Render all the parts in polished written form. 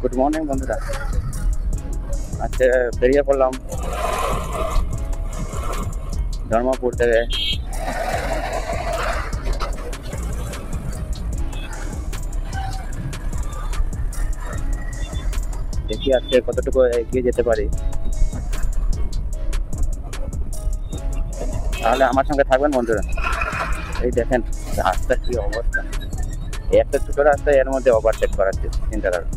Good morning বন্ধুরা। আজকে বেরিয়ে পড়লাম ধর্মপুর থেকে। দেখি আজকে কতটুকু এগিয়ে যেতে পারি। তাহলে আমার সঙ্গে থাকবেন বন্ধুরা। এই দেখেন রাস্তার কি অবস্থা, একটা ছোট রাস্তায় এর মধ্যে ওভারটেক করাচ্ছে, চিন্তা করেন।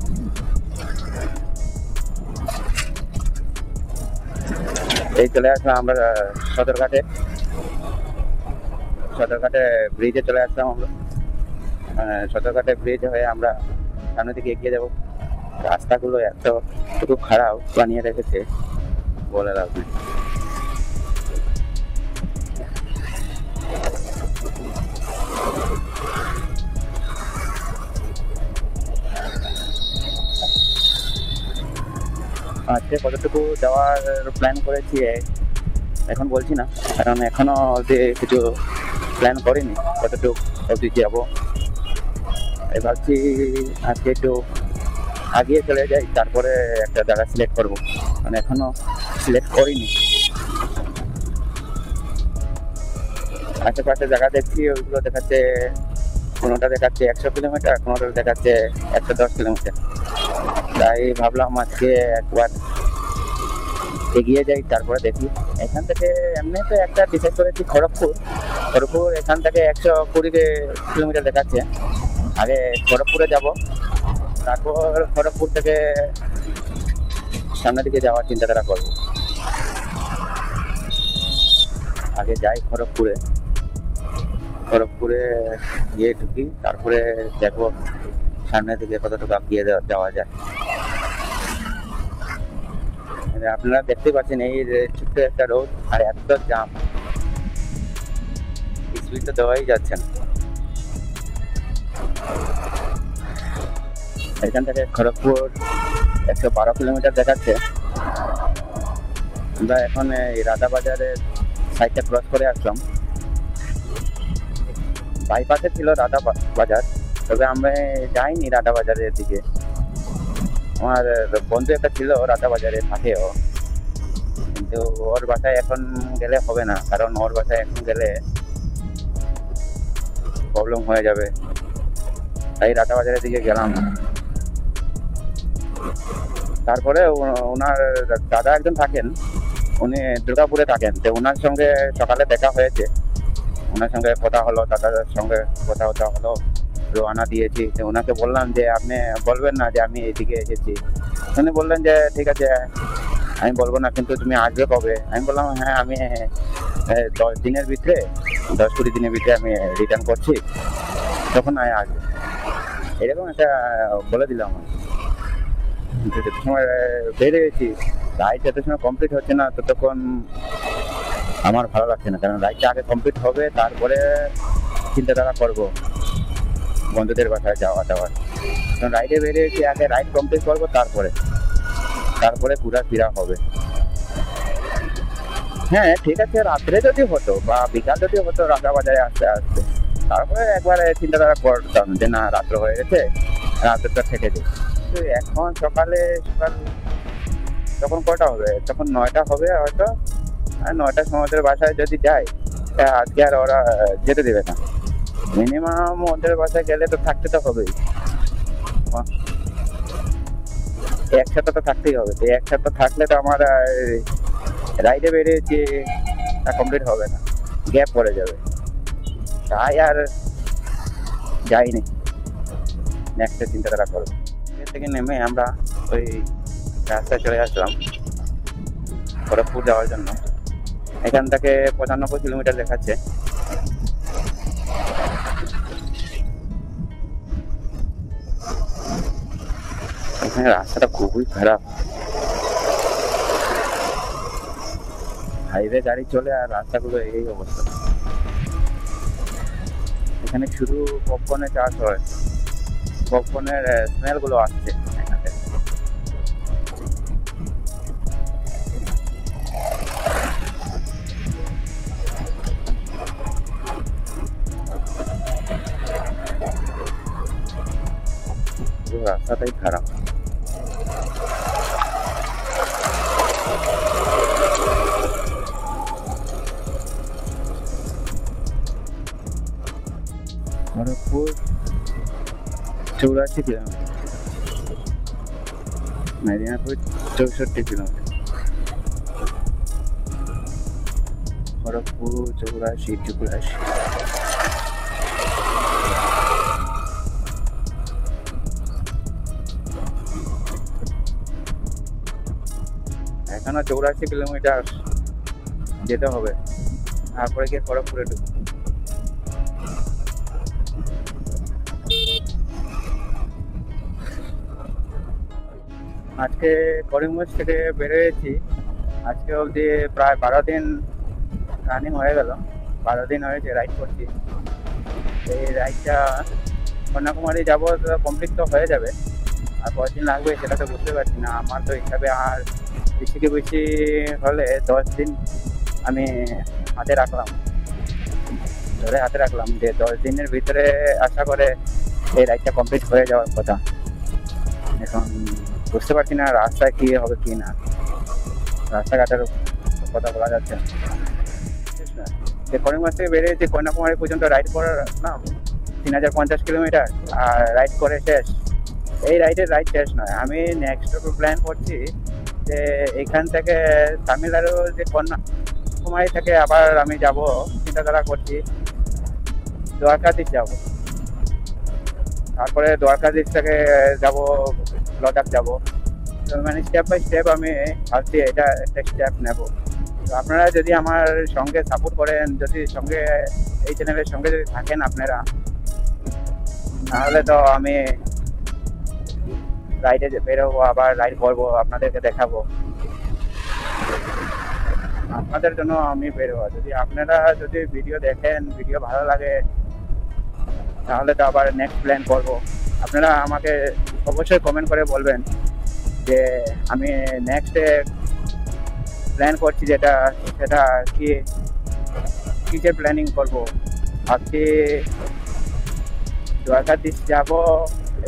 এই চলে আসলাম আমরা সদরঘাটে ব্রিজে চলে আসলাম আমরা। সদরঘাটে ব্রিজ হয়ে আমরা সামনের দিকে এগিয়ে যাবো। রাস্তাগুলো এতটুকু খারাপ বানিয়ে রেখেছে, বলে লাভ নেই। আজকে কতটুকু যাওয়ার প্ল্যান করেছি এখন বলছি না, কারণ এখনো অবধি কিছু প্ল্যান করিনি কতটুকু অবধি যাবো। ভাবছি আজকে একটু আগিয়ে চলে যাই, তারপরে একটা জায়গা সিলেক্ট করবো, মানে এখনো সিলেক্ট করিনি। আশেপাশে জায়গা দেখছি, ওইগুলো দেখাচ্ছে, কোনোটা দেখাচ্ছে 100 কিলোমিটার, কোনোটা দেখাচ্ছে 110 কিলোমিটার। তাই ভাবলাম আজকে একবার এগিয়ে যাই, তারপরে দেখি। এখান থেকে এমনি তো একটা ডিসাইড করেছি খড়গপুর এখান থেকে 120 কিলোমিটার দেখাচ্ছে। আগে খড়গপুরে যাব, তারপর খড়গপুর থেকে সামনের দিকে যাওয়ার চিন্তাধারা করবো। আগে যাই খড়গপুরে গিয়ে ঢুকি, তারপরে দেখবো সামনের দিকে কতটুকু এগিয়ে যাওয়া যায়। আপনারা দেখতে পাচ্ছেন এই ছোট্ট একটা রোড আর এত জাম, স্পিড তো দেওয়াই যাচ্ছে না। এখান থেকে খড়গপুর 112 কিলোমিটার দেখাচ্ছে। আমরা এখন এই রাধাবাজারের সাইডটা ক্রস করে আসলাম। বাইপাসে ছিল রাধাবাজার, তবে আমরা যাইনি রাধাবাজারের দিকে। আমার বন্ধু একটা ছিল রাধাবাজারে থাকেও, কিন্তু ওর বাসায় এখন গেলে হবে না, কারণ ওর বাসায় এখন গেলে প্রবলেম হয়ে যাবে। তাই রাধাবাজারের দিকে গেলাম না। তারপরে ওনার দাদা একজন থাকেন, উনি দুর্গাপুরে থাকেন, তো ওনার সঙ্গে সকালে দেখা হয়েছে, ওনার সঙ্গে কথা হলো, দাদার সঙ্গে কথা হলো, রোয়ানা দিয়েছি। তো ওনাকে বললাম যে আপনি বলবেন না যে আমি এদিকে এসেছি। উনি বললেন যে ঠিক আছে, আমি বলবো না, কিন্তু তুমি আসবে কবে? আমি বললাম হ্যাঁ, আমি 10 দিনের ভিতরে 10-20 দিনের ভিতরে আমি রিটার্ন করছি, তখন আমি আসবো, এরকম একটা বলে দিলাম। যত সময় বেরিয়েছি, রাইড যত সময় কমপ্লিট হচ্ছে না ততক্ষণ আমার ভালো লাগছে না, কারণ রাইডটা আগে কমপ্লিট হবে, তারপরে চিন্তাধারা করবো বন্ধুদের বাসায় যাওয়ার। কারণ রাইডে বেরিয়েছি, আগে রাইড কমপ্লিট করবো, তারপরে ঘোরাফেরা হবে। হ্যাঁ ঠিক আছে, রাত্রে যদি হতো বা বিকাল যদি হতো রাজাবাজারে আসতে তারপরে একবার চিন্তাধারা করতাম যে না, রাত্র হয়ে গেছে, রাত্রটা থেকে যাই। এখন সকাল তখন কটা হবে? তখন 9টা হবে হয়তো। আর 9টার সময় ওদের বাসায় যদি যাই, আজকে আর ওরা যেতে দেবে না। মিনিমাম ওদের বাসায় গেলে তো থাকতে তো হবেই, একসাথে তো থাকতেই হবে। তো একসাথে থাকলে তো আমার রাইডে বেরিয়েছি কমপ্লিট হবে না, গ্যাপ পড়ে যাবে। তাই আর যাইনি, নেক্সট চিন্তাধারা করবো। এখান থেকে নেমে আমরা ওই রাস্তায় চলে আসলাম খড়গপুর যাওয়ার জন্য। এখান থেকে 95 কিলোমিটার দেখাচ্ছে। এখানে রাস্তাটা খুবই খারাপ, হাইওয়ে গাড়ি চলে আর রাস্তাগুলো এই অবস্থা। এখানে শুধু পপকর্নের চাষ হয়, পপকর্নের স্মেল গুলো আসছে এখান থেকে। রাস্তাটাই খারাপ। Kharagpur 84 kilometre, Medinipur 64 kilometre. খড়গপুর 84। এখনো 84 কিলোমিটার যেতে হবে, তারপরে গিয়ে খড়গপুরে ঢুকবো। আজকে করিমগঞ্জ থেকে বেরিয়েছি, আজকে অবধি প্রায় 12 দিন রানিং হয়ে গেল। 12 দিন হয়েছে রাইড করছি। এই রাইডটা কন্যাকুমারী যাবো, কমপ্লিট তো হয়ে যাবে, আর কতদিন লাগবে সেটা তো বুঝতে পারছি না। আমার তো হিসাবে আর বেশি থেকে বেশি হলে 10 দিন আমি হাতে রাখলাম যে 10 দিনের ভিতরে আশা করে এই রাইডটা কমপ্লিট হয়ে যাওয়ার কথা। এখন বুঝতে পারছি না রাস্তায় কি হবে কি না, রাস্তাঘাটের কথা বলা যাচ্ছে না। করিমগঞ্জ থেকে বেরিয়েছি, কন্যাকুমারী পর্যন্ত রাইড করার নাম 3050 কিলোমিটার, আর রাইড করে শেষ। এই রাইড শেষ নয়, আমি নেক্সট প্ল্যান করছি যে এখান থেকে তামিলনাড়ু যে কন্যাকুমারী থেকে আবার আমি যাব, চিন্তাধারা করছি দ্বারকাধীশ যাব, তারপরে দ্বারকাধীশ থেকে যাব লাদাখ যাব। মানে স্টেপ বাই স্টেপ আমি ভাবছি এটা একটা স্টেপ নেব। তো আপনারা যদি আমার সঙ্গে সাপোর্ট করেন, যদি সঙ্গে এই চ্যানেলের সঙ্গে যদি থাকেন আপনারা, তাহলে তো আমি রাইডে বেরোবো, আবার রাইড করবো, আপনাদেরকে দেখাবো, আপনাদের জন্য আমি বেরোবো। যদি আপনারা যদি ভিডিও দেখেন, ভিডিও ভালো লাগে, তাহলে তো আবার নেক্সট প্ল্যান করবো। আপনারা আমাকে অবশ্যই কমেন্ট করে বলবেন যে আমি নেক্সট প্ল্যান করছি যেটা, সেটা কিসের প্ল্যানিং করবো। ভাবছি দ্বারকাধীশ যাব,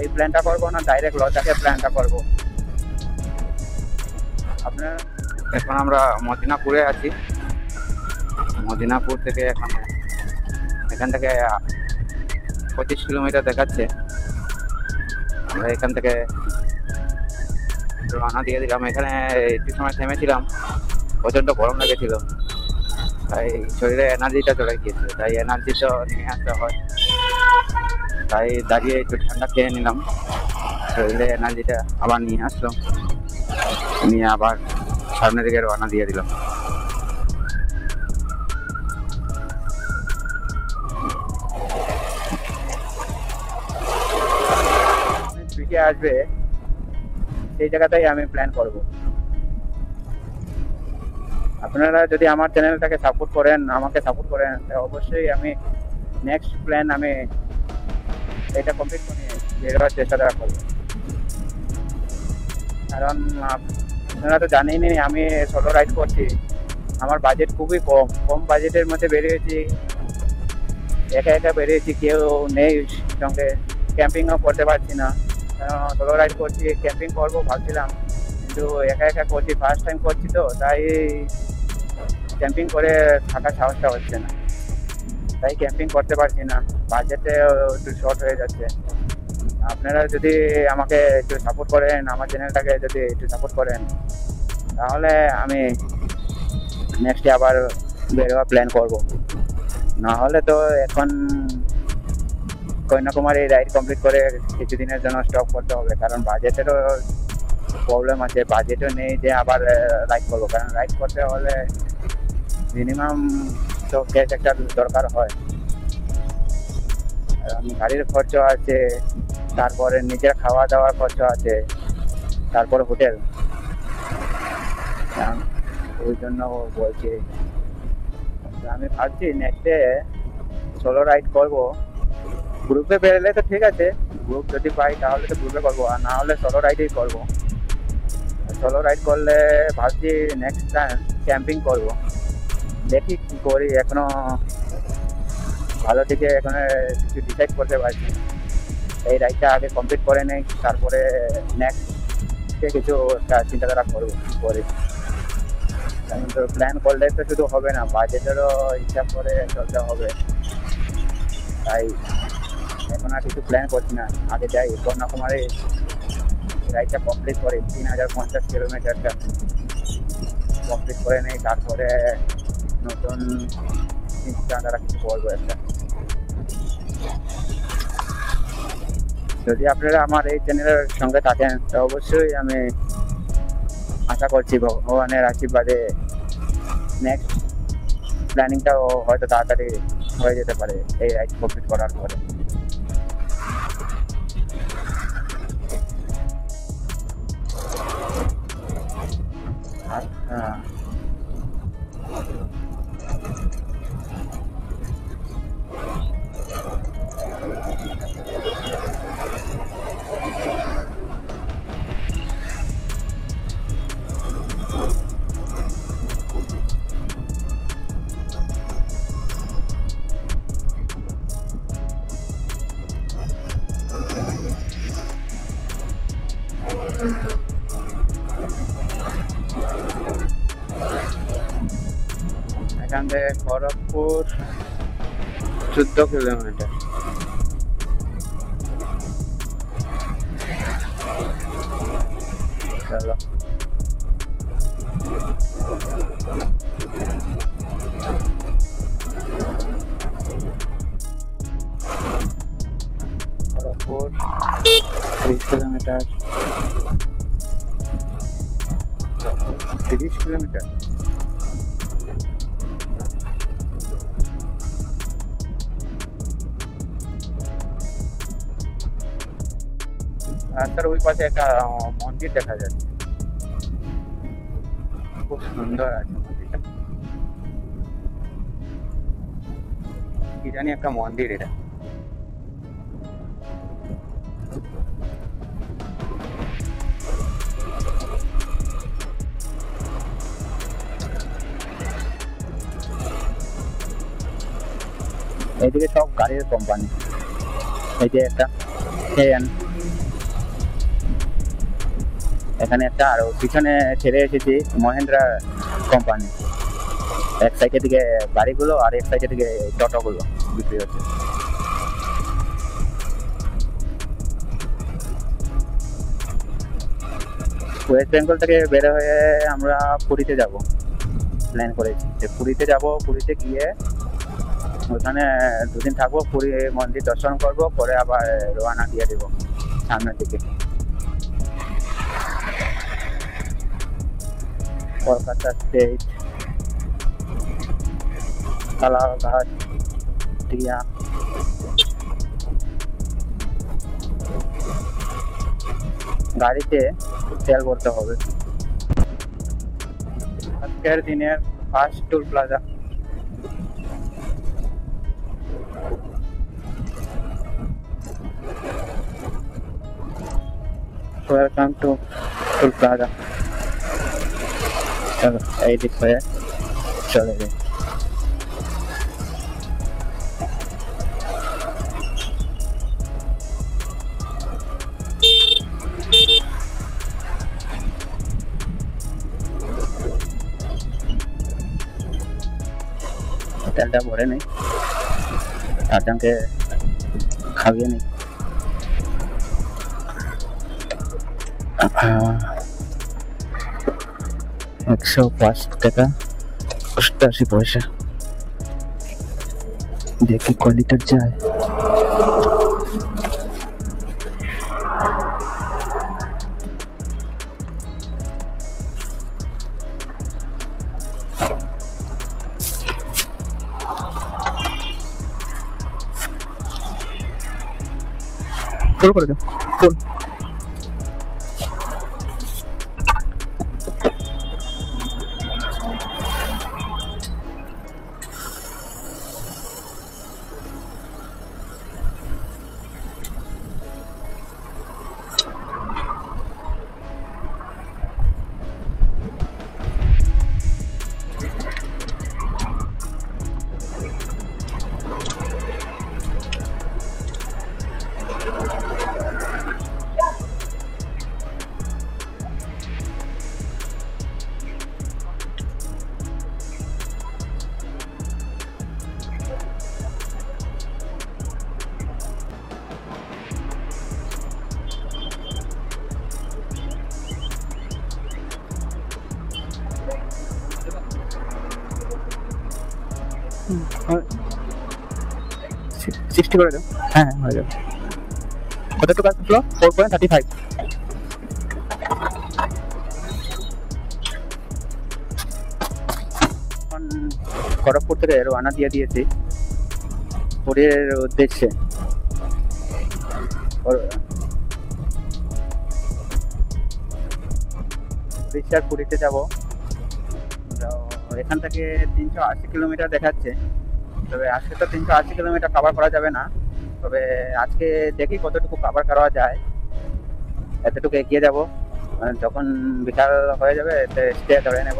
এই প্ল্যানটা করবো না ডাইরেক্ট লাদাখের প্ল্যানটা করবো। আপনার এখন আমরা মদিনাপুরে আছি, মদিনাপুর থেকে এখান থেকে 25 কিলোমিটার দেখাচ্ছে। আমরা এখান থেকে রওনা দিয়ে দিলাম। এখানে একটু সময় থেমেছিলাম, প্রচণ্ড গরম লেগেছিল, তাই শরীরে এনার্জিটা চলে গিয়েছিল, তাই এনার্জি তো নিয়ে আসতে হয়, তাই দাঁড়িয়ে একটু ঠান্ডা খেয়ে নিলাম, শরীরে এনার্জিটা আবার নিয়ে আসলাম, নিয়ে আবার সামনের দিকে রওনা দিয়ে দিলাম। পিকে আসবে সেই জায়গাটাই আমি প্ল্যান করব। আপনারা যদি আমার চ্যানেলটাকে সাপোর্ট করেন, আমাকে সাপোর্ট করেন, অবশ্যই আমি নেক্সট প্ল্যান আমি এটা কমপ্লিট করে বেরোবার চেষ্টা করবো। কারণ আপনারা তো জানেনই আমি সোলো রাইড করছি, আমার বাজেট খুবই কম বাজেটের মধ্যে বেরিয়েছি, একা বেরিয়েছি, কেউ নেই সঙ্গে, ক্যাম্পিংও করতে পারছি না। সোলো রাইড করছি, ক্যাম্পিং করবো ভাবছিলাম, কিন্তু একা করছি, ফার্স্ট টাইম করছি, তো তাই ক্যাম্পিং করে থাকার সাহসটা হচ্ছে না, তাই ক্যাম্পিং করতে পারছি না, বাজেটে একটু শর্ট হয়ে যাচ্ছে। আপনারা যদি আমাকে একটু সাপোর্ট করেন, আমার চ্যানেলটাকে যদি একটু সাপোর্ট করেন, তাহলে আমি নেক্সটে আবার বেরোবার প্ল্যান করব। না হলে তো এখন কন্যাকুমারী রাইড কমপ্লিট করে কিছুদিনের জন্য স্টপ করতে হবে, কারণ বাজেটেরও প্রবলেম আছে, বাজেটও নেই যে আবার রাইড করবো। কারণ রাইড করতে হলে মিনিমাম তো ক্যাশ একটা দরকার হয়, কারণ গাড়ির খরচ আছে, তারপরে নিজের খাওয়া দাওয়ার খরচ আছে, তারপরে হোটেল। ওই জন্য বলছি আমি ভাবছি নেক্সটে সোলো রাইড করবো। গ্রুপে বেরোলে তো ঠিক আছে, গ্রুপ যদি পাই তাহলে তো গ্রুপে করবো, আর না হলে সোলো রাইডেই করবো। সোলো রাইড করলে ভাবছি নেক্সট টাইম ক্যাম্পিং করবো, দেখি কী করি, এখনো ভালো দিকে এখানে কিছু ডিসাইড করতে পারছি। এই রাইডটা আগে কমপ্লিট করে নেই, তারপরে নেক্সট আজকে কিছু একটা চিন্তাধারা করবো পরে। কারণ তো প্ল্যান করলে তো শুধু হবে না, বাজেটেরও হিসাব করে চলতে হবে। তাই এখন আর কিছু প্ল্যান করছি না, আগে যাই কন্যাকুমারী রাইডটা কমপ্লিট করে 3050 কিলোমিটারটা কমপ্লিট করে নেই, তারপরে নতুন চিন্তাধারা কিছু করবো একটা। যদি আপনারা আমার এই চ্যানেলের সঙ্গে থাকেন তো অবশ্যই আমি আশা করছি ভগবানের আশীর্বাদে নেক্সট প্ল্যানিংটাও হয়তো তাড়াতাড়ি হয়ে যেতে পারে এই রাইড কমপ্লিট করার পরে। আচ্ছা, এখান থেকে খড়গপুর 14 কিলোমিটার। চলো খড়গপুর 30 কিলোমিটার, 30 কিলোমিটার। রাস্তার ওই পাশে একটা মন্দির দেখা যাচ্ছে, খুব সুন্দর আছে মন্দিরটা। কি জানি একটা মন্দির এটা। এইদিকে সব গাড়ির কোম্পানি, এই যে একটা এখানে একটা, আর পিছনে ছেড়ে এসেছি মহেন্দ্রা কোম্পানি। এক সাইডের দিকে গাড়িগুলো আর এক সাইডের দিকে টোটোগুলো বিক্রি হচ্ছে। ওয়েস্ট বেঙ্গল থেকে বের হয়ে আমরা পুরীতে যাব প্ল্যান করেছি, যে পুরীতে যাব। পুরীতে গিয়ে ওখানে দুদিন থাকবো, পুরী মন্দির দর্শন করব, করে আবার রওনা দিয়ে দেবো সামনের দিকে কলকাতা স্টেট, কালাঘাট দিয়া। গাড়িতে তেল ভরতে হবে। আজকের দিনের first tool plaza. Welcome to tool plaza. চলো এই দিক হয়ে চলে যাই। তেলটা ভরে নেই, চারজনকে খাইয়ে নেই। 105 টাকা 88 পয়সা। দেখি ক লিটার যায়। ফুল করে দাও, ফুল। 60 করে দাও। হ্যাঁ হ্যাঁ হয়ে যাবে। কতটুকু আসলো? 4.35। এখন খড়গপুর থেকে রওনা দিয়ে দিয়েছি পুরীর উদ্দেশ্যে। উড়িষ্যার পুরীতে যাব। এখান থেকে 380 কিলোমিটার দেখাচ্ছে, তবে আজকে তো 380 কিলোমিটার কভার করা যাবে না, তবে আজকে দেখি কতটুকু কভার করা যায়, এতটুকু এগিয়ে যাব। যখন বিকাল হয়ে যাবে স্টে ধরে নেব।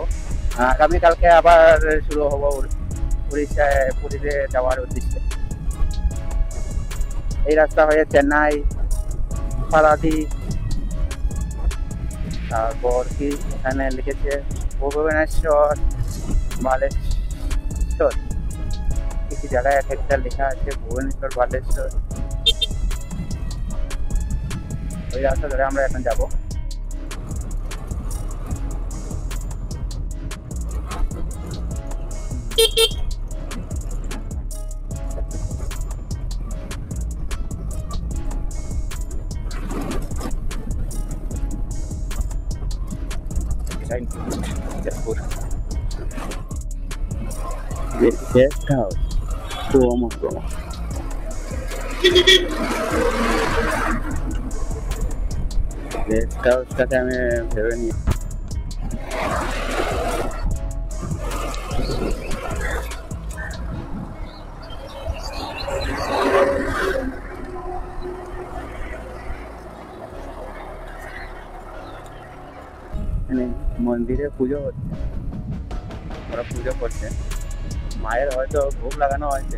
আগামীকালকে আবার শুরু হব উড়িষ্যায় পুরীতে যাওয়ার উদ্দেশ্যে। এই রাস্তা হয়ে চেন্নাই, পারাদ্বীপ, তারপর কি এখানে লিখেছে ভুবনেশ্বর, বালেশ্বর, কিছু জায়গায় এক একটা লেখা আছে ভুবনেশ্বর, বালেশ্বর। ওই রাস্তা ধরে আমরা এখন যাবো। Guest house. Como. Guest house-টাকে আমি ভেবে নিই। মন্দিরে পুজো হচ্ছে, ওরা পুজো করছে, মায়ের হয়তো ভোগ লাগানো হয়েছে,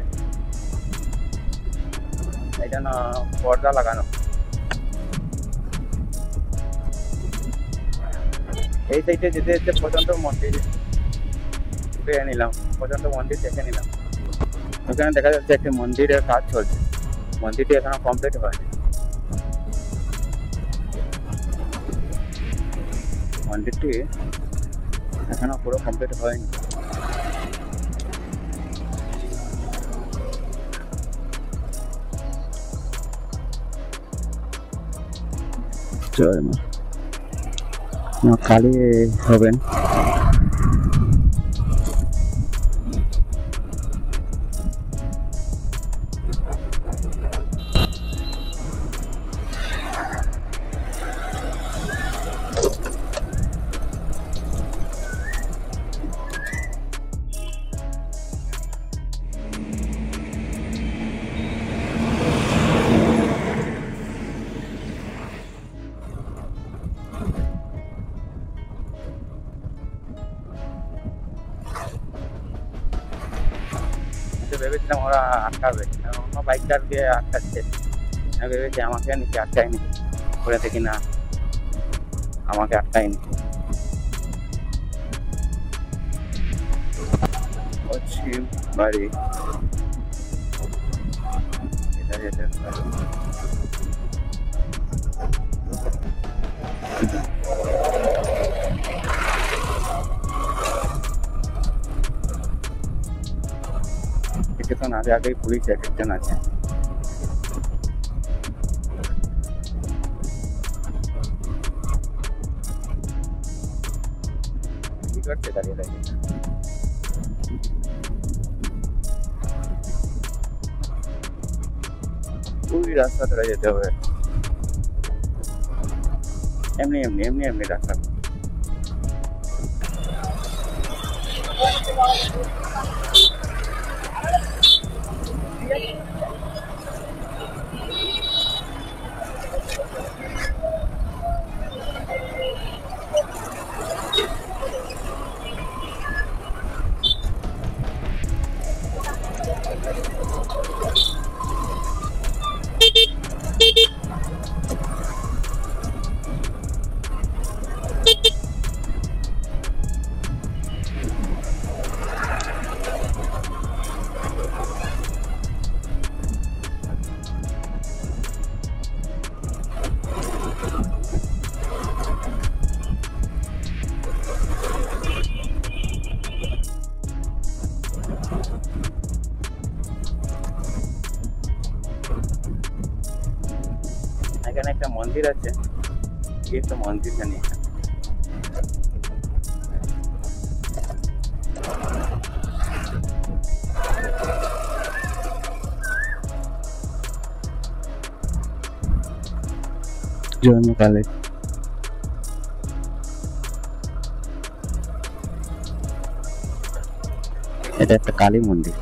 এই জন্য পর্দা লাগানো। এই সাইডে যেতে যেতে পর্যন্ত মন্দির পেয়ে নিলাম, পর্যন্ত মন্দির দেখে নিলাম। ওখানে দেখা যাচ্ছে একটি মন্দিরের কাজ চলছে, মন্দিরটি এখনো কমপ্লিট হয়নি। মন্দিরটি এখনো পুরো কমপ্লিট হয়নি। কালী হবেন। ভেবেছিলাম ওরা আটকাবে, অন্য বাইকটার দিয়ে আটকাচ্ছে, আমি ভেবেছি আমাকে নিচে আটকায়নি, করে দেখি না আমাকে আটকায়নি। বাড়ি কিছুক্ষণ আগেই পুলিশ একজন আছে। কি করছে দাঁড়িয়ে দাঁড়িয়ে? ওই রাস্তা ধরে যেতে হবে, এমনি এমনি এমনি এমনি রাস্তা। मंदिर আছে ये तो मंदिर का नहीं है জয় কালী এটা একটা কালী মন্দির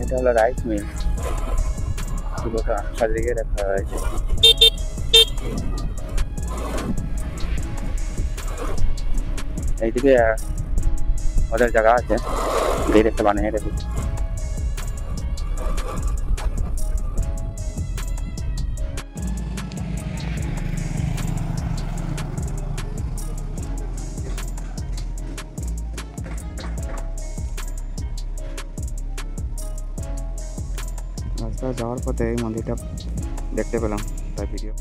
এটা হলো রাইস মিল পুরোটা সাজিয়ে রাখা হয়েছে এইদিকে ওদের জায়গা আছে দিয়ে দেখতে বানিয়ে রেখেছে রাস্তা যাওয়ার পথে এই মন্দিরটা দেখতে পেলাম তাই ভিডিও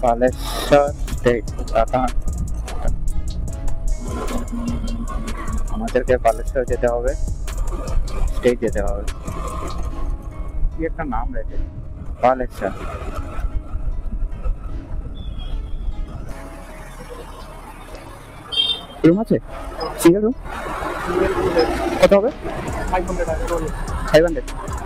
বালেশ্বর স্টেট ঢাকা আমাদেরকে বালেশ্বর যেতে হবে স্টেট যেতে হবে কি একটা নাম রেখে বালেশ্বর রুম আছে সিঙ্গেল রুম কত হবে 500